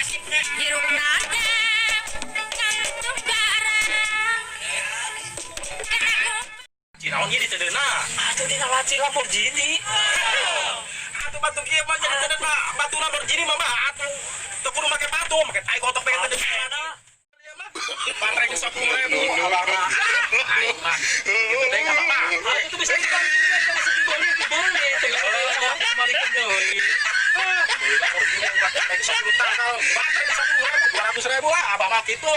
Jeruk nada, ngantuk garang. Cinaon jadi tedena. Atuh dina laci Lamborghini. Atuh batu kieu mah jadi tedena batu Lamborghini mah atuh teu kudu make batu, make tai kotok pengen tedena. Baterai ke 10.000 awalna. Aing mah gitu teh enggak apa-apa. Itu bisa dibantu dari segi boleh itu bisa mari ke deui. Lamborghini yang baterai 10 juta kalau baterai 10.000 200.000 lah abah gitu.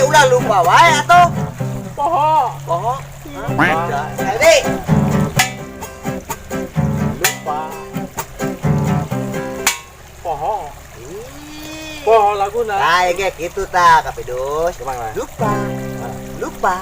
Ulah lupa wae atuh. Poho. Jadi Lupa. Poho laguna. kayak kayak gitu ta, Kapedus. Gimana? Lupa lagi. Lupa.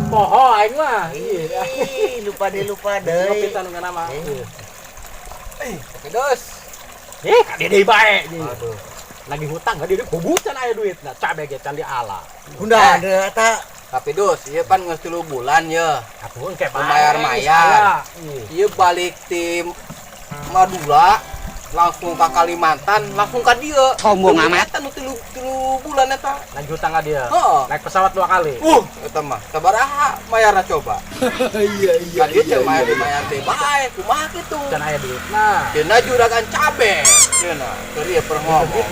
Poho aing mah. Ih, lupa deh. Ngopitan dengan nama. Kapedus. Ka dia bae. Aduh. Lagi hutang ka dia bobucan aya duit. Nah, cabe ge can diala. Bunda ada eta. Kapedus, ieu pan geus 3 bulan ya. Atuh engke Mayar. Ieu balik tim Madura langsung ke Kalimantan, langsung ke dia. Sombong amat. Eta nu 3 bulan eta. Lagi hutang ka dia. Heeh. Naik pesawat 2 kali. Eta mah sabaraha mayarna coba. Iya. Kan ieu teh mayar teh bae, kumaha kitu. Can aya duit. Nah, Cenah juragan cabe. Cenah, keur ieu perngomong.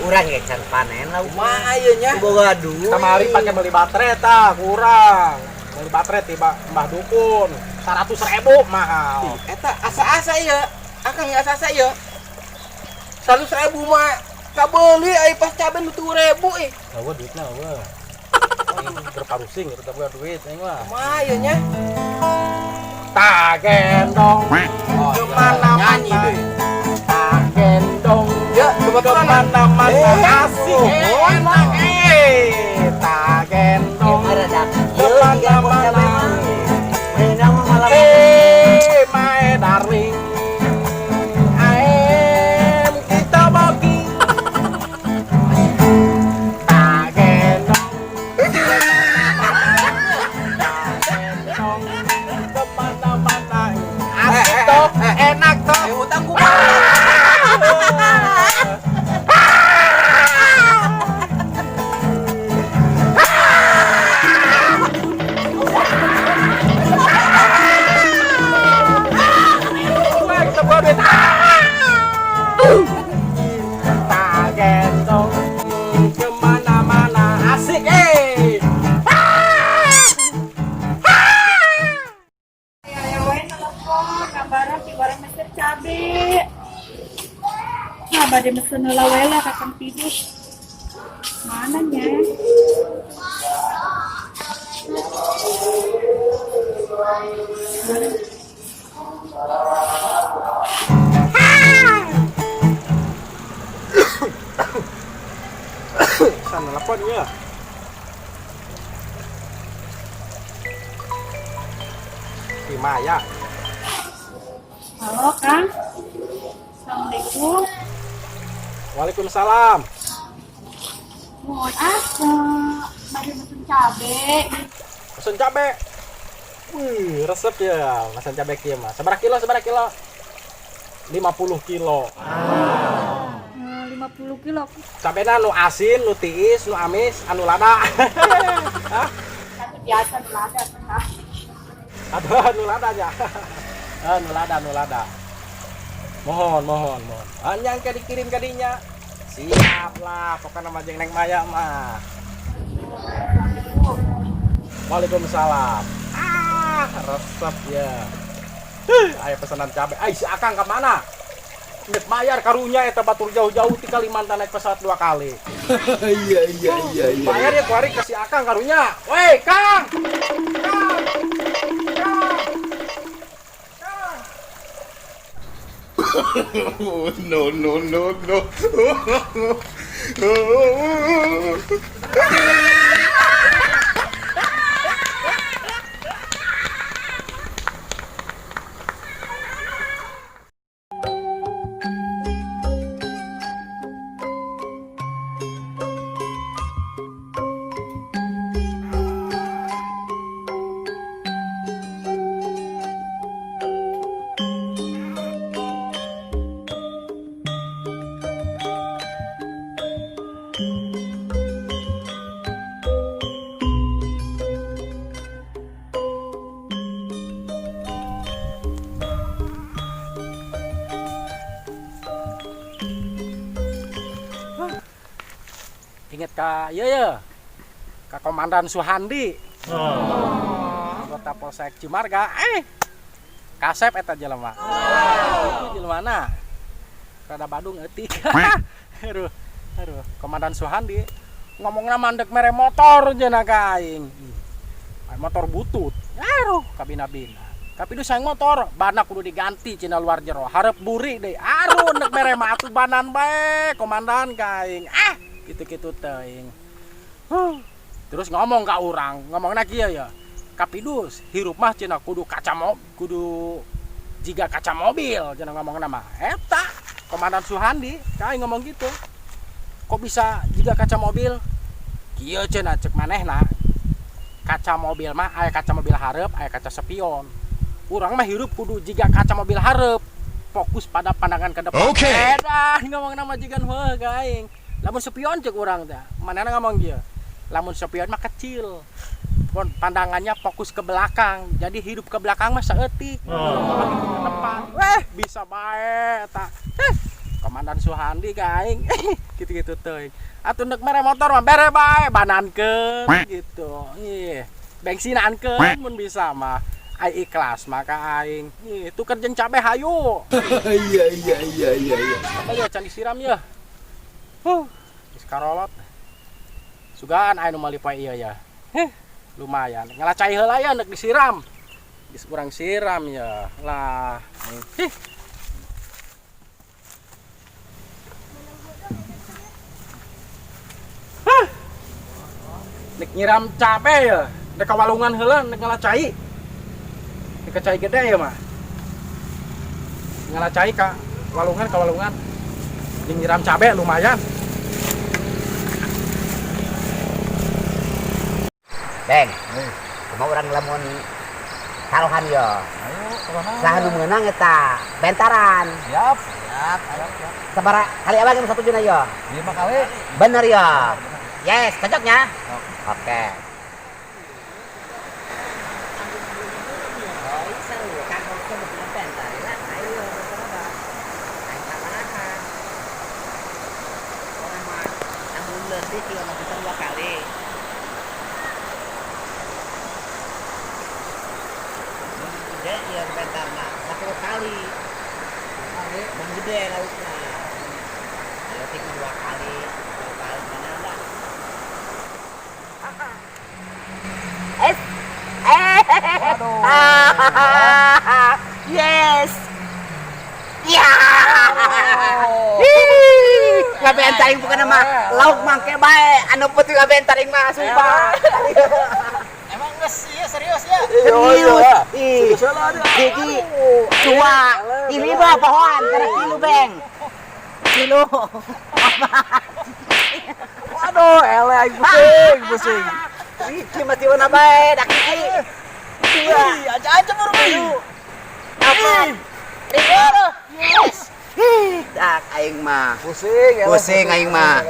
Urang ge can panen lah. Kumaha ieu nya? Boga duit. kamari pake beli baterai ta, kurang. Beli baterai tiba Mbah Dukun 100.000 mahal. Eta asa-asa ieu. Akang asa-asa ieu. 100.000 mah kabeuli ai pas cabe nu 3.000 euy. Eueuh duitna eueuh. Terparusing itu tapi duit aing mah. Kumaha ieu nya? Tak gendong kemana-mana. Nyanyi deh. Tak gendong Ya, kebetulan kemana-mana. Asik enak tak gendong kemana-mana. My darling, I'm kita bagi tak gendong kemana-mana. Asik toh, enak toh. Utang kumaha? Tak gendong kemana-mana. Asik Bade mesen lawela kakang tidur. Mananya? Sana teleponnya. Si Maya. Halo, Kang. Assalamualaikum. Waalaikumsalam. Mohon apa? Bade mesen cabe. Pesen cabe. Wih, resep ya, masan cabai kieu mah. Sabaraha kilo? 50 kilo. 50 kilo. Cabena nu asin, nu tiis, nu amis, anu lada. Hah? Satu biasa lada tengah. Aduh, anu lada aja. Nu lada. Mohon. Anyang ke dikirim ke dinya. Siap lah, pokoknya mah jeung Neng Maya mah. Waalaikumsalam. Resep ya. Aya pesanan cabe. Si Akang ke mana? Nggak bayar karunya eta batur jauh-jauh di Kalimantan naik pesawat 2 kali. Iya. Bayar ya kuari ke si Akang karunya. Woi, Kang. No. Ingat ya ka Komandan Suhandi. Anggota Polsek Cimarga. Kasep eta jelema. Itu jelemana. Rada Badung eutik. Aduh. Komandan Suhandi ngomongna mandek mere motor cenah ka aing. Motor butut. Aduh, kabina-bina. Tapi itu sayang motor, bana kudu diganti cina luar jero. Harap buri deh. Aduh, nek mere mah atuh banan bae komandan ka aing. Gitu-gitu teuing. Terus ngomong ka urang, ngomongna kieu ya. Kapidus, hirup mah cenah kudu jiga kaca mobil cenah ngomongna mah. Eta Komandan Suhandi kae ngomong gitu. Kok bisa jiga kaca mobil? Kieu cenah cek manehna. Kaca mobil mah aya kaca mobil hareup, aya kaca spion. Urang mah hirup kudu jiga kaca mobil hareup. Fokus pada pandangan ke depan. Oke. Edah ngomongna mah jigan heuh ka aing. Lamun spion cek urang teh. Manehna ngomong kieu. Lamun spion mah kecil. Pandangannya fokus ke belakang. Jadi hidup ke belakang mah saeutik. Ke depan. Bisa bae eta. Komandan Suhandi ka aing. Gitu-gitu teuing. Atuh neuk mere motor mah bere bae banankeun gitu. Ih, bensinankeun mun bisa mah. Ai ikhlas maka aing. Ih, tuker jeung cabe hayu. Iya. Apa ya can disiram ya? Geus karolot. Sugan aya nu malipai ieu ya. Lumayan. Ngalacai heula ya neuk disiram. Geus urang siram ya. Lah. Nek nyiram cabe ya. Nek ka walungan heula nek ngalacai. Nek cai gede ya mah. Ngalacai ka walungan. Nyiram cabe lumayan. Beng, mau orang lamun taruhan yo. Saha nu meunang eta bentaran. Siap. Sabaraha kali abang yang 1 juta yo? 5 kali. Bener yo. Yes, cocoknya. Oke. Iya, bentar nak 10 kali. Menggede lautnya. Berarti 2 kali. 2 kali mana enggak? Yes. Ya. Ngabentaring bukan nama lauk mangke bae. Anu putih ngabentaring mah sumpah. Emang geus ieu serius ya? Serius. Ih. Jadi 2. Ini mah pohon karena kilo beng. Kilo. Waduh, eleh pusing. Iki mati warna bae dak iki. Aja baru mayu. Apa? Riboro. Yes. Tak aing mah. Pusing aing mah.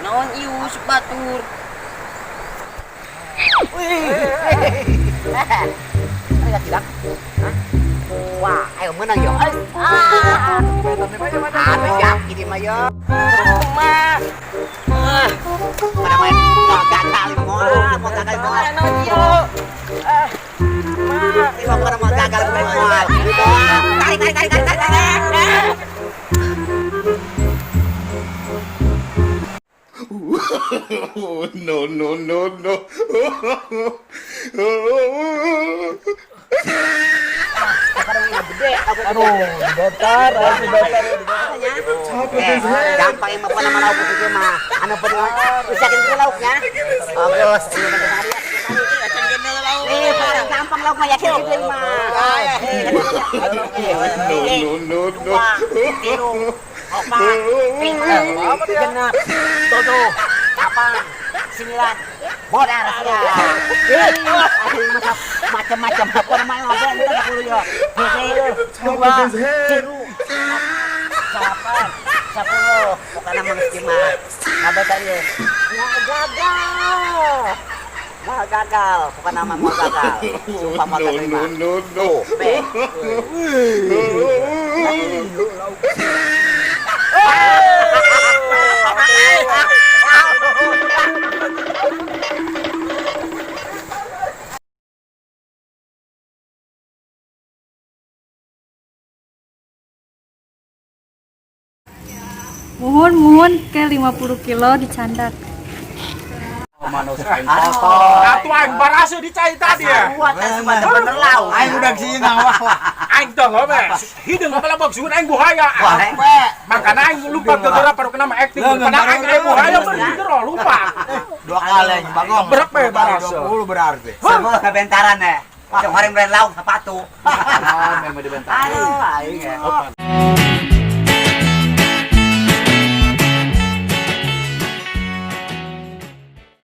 Naon ius batur. Tidak. Wah, ayo menang yo. Jak ini mah yo. Mah. Mana main gagal mau gagal mau. Naon yo. Tiba pada mau gagal mau. Tarik. No, no, no, no. Gampang emang pada mau lauk itu mah. Anu pernah usahakan dulu lauknya. Bagus. Parang gampang lauk mah yakin gitu mah. No, no, no, no. Opat, genap, tujuh, 8, 9, modal ya. Macam-macam apa namanya ngobrol kita tak perlu ya. Dua, tiru, 8, 10, bukan nama mah. Ngabai tadi. Gagal, bukan nama mau gagal. Sumpah mau terima. No, no, Muhun ke 50 kilo dicandak. Atuh aing barase dicai tadi ya. Bener lau. Aing udah sini ngawah. Aing teh lobe. Hideung kepala boksun aing buhaya. Makana aing lupa gegera paru kena mah acting. Padahal aing buhaya bener lupa. 2 kali bangong. Berapa ya barase? 20 berarti. Semua kebentaran ya. Cuma hari lauk sepatu. Memang dibentaran. Aduh, aing ya.